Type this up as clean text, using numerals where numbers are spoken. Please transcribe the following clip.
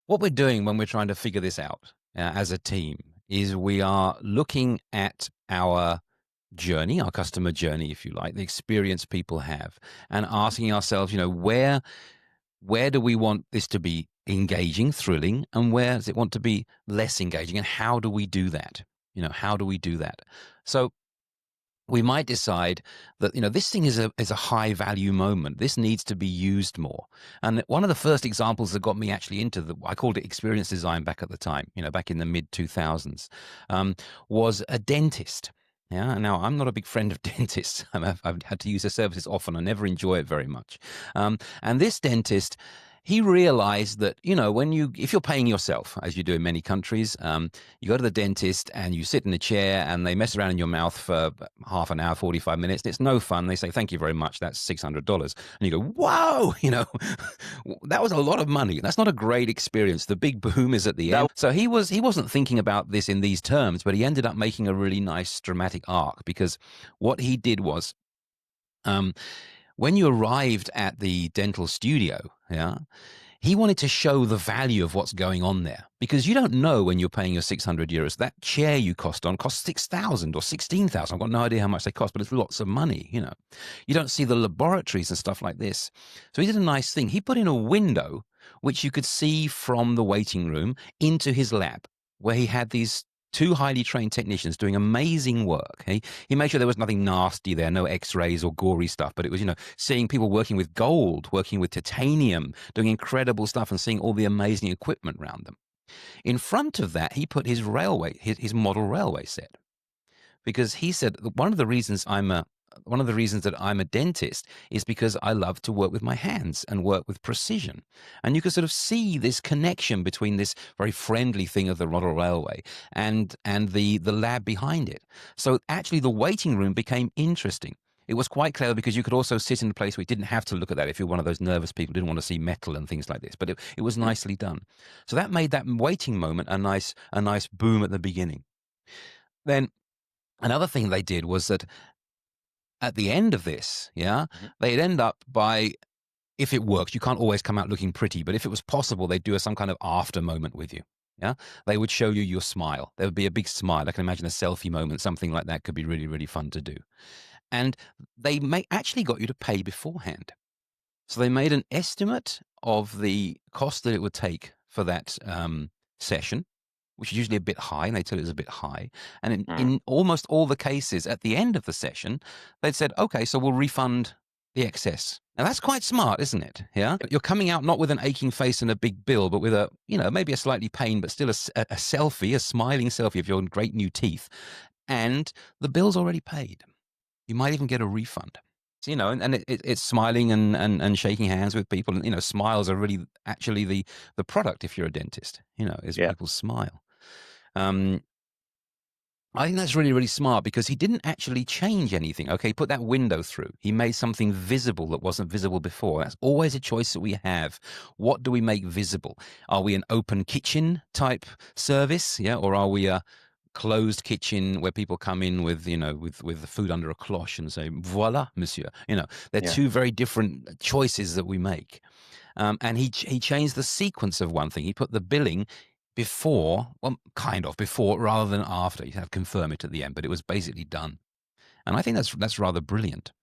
What we're doing when we're trying to figure this out as a team is we are looking at our journey, our customer journey, if you like, the experience people have, and asking ourselves, where do we want this to be engaging, thrilling, and where does it want to be less engaging, and how do we do that? How do we do that? So we might decide that this thing is a high value moment. This needs to be used more. And one of the first examples that got me actually into I called it experience design back at the time, back in the mid 2000s, was a dentist. Yeah. Now I'm not a big friend of dentists. I've had to use their services often. I never enjoy it very much. And this dentist, he realized that if you're paying yourself, as you do in many countries, you go to the dentist and you sit in a chair and they mess around in your mouth for half an hour, 45 minutes. And it's no fun. They say, thank you very much. That's $600. And you go, whoa, that was a lot of money. That's not a great experience. The big boom is at the end. So he wasn't thinking about this in these terms, but he ended up making a really nice dramatic arc, because what he did was, when you arrived at the dental studio, yeah, he wanted to show the value of what's going on there, because you don't know when you're paying your €600. That chair you cost 6,000 or 16,000. I've got no idea how much they cost, but it's lots of money. You don't see the laboratories and stuff like this. So he did a nice thing. He put in a window which you could see from the waiting room into his lab, where he had these two highly trained technicians doing amazing work. He made sure there was nothing nasty there, no x-rays or gory stuff, but it was, seeing people working with gold, working with titanium, doing incredible stuff, and seeing all the amazing equipment around them. In front of that, he put his model railway set, because he said one of the reasons that I'm a dentist is because I love to work with my hands and work with precision. And you could sort of see this connection between this very friendly thing of the model railway and the lab behind it. So actually the waiting room became interesting. It was quite clever, because you could also sit in a place where you didn't have to look at that if you're one of those nervous people who didn't want to see metal and things like this. But it was nicely done. So that made that waiting moment a nice boom at the beginning. Then another thing they did was that at the end of this, they'd end up by, if it works, you can't always come out looking pretty, but if it was possible, they'd do some kind of after moment with you. Yeah, they would show you your smile. There would be a big smile. I can imagine a selfie moment, something like that could be really, really fun to do. And they actually got you to pay beforehand. So they made an estimate of the cost that it would take for that session, which is usually a bit high, and they tell it was a bit high. And in almost all the cases, at the end of the session, they'd said, okay, so we'll refund the excess. Now, that's quite smart, isn't it? Yeah. You're coming out not with an aching face and a big bill, but with maybe a slightly pain, but still a selfie, a smiling selfie of your great new teeth. And the bill's already paid. You might even get a refund. So, and it's smiling and shaking hands with people. And, smiles are really actually the product if you're a dentist, is people's smile. I think that's really, really smart, because he didn't actually change anything. Okay, put that window through. He made something visible that wasn't visible before. That's always a choice that we have. What do we make visible? Are we an open kitchen type service? Yeah, or are we a closed kitchen where people come in with with the food under a cloche and say, "Voila, monsieur." They're two very different choices that we make. And he changed the sequence of one thing. He put the billing before, rather than after. You have to confirm it at the end, but it was basically done. And I think that's rather brilliant.